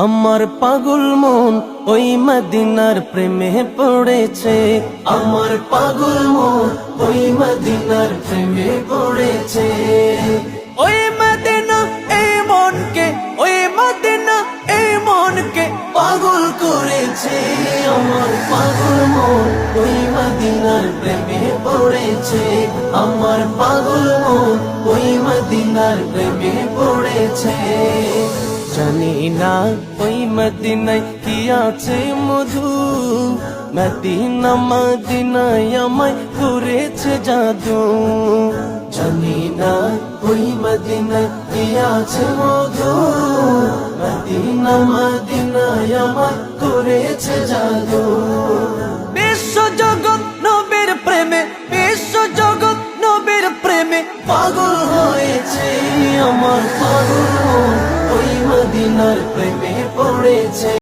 আমার পাগল মন ওই মদিনার প্রেমে পড়েছে। আমার পাগল মন ওই মদিনার প্রেমে পড়েছে। ওই মদিনা এই মনকে, ওই মদিনা এই মনকে পাগল করেছে। আমার পাগল মন ওই মদিনার প্রেমে পড়েছে। আমার পাগল মন ওই মদিনার প্রেমে পড়েছে। জানি না ওই মদিনায় কি আছে মধু, মদিনা মদিনায় আমায় করেছে জাদু। জানি না ওই মদিনায় কি আছে মধু, মদিনা মদিনায় আমায় করেছে জাদু। বিশ্ব জগৎ নবীর প্রেমে, বিশ্ব জগৎ নবীর প্রেমে পাগল হয়েছে। আমার পাগল মদিনার প্রেমে পড়েছে।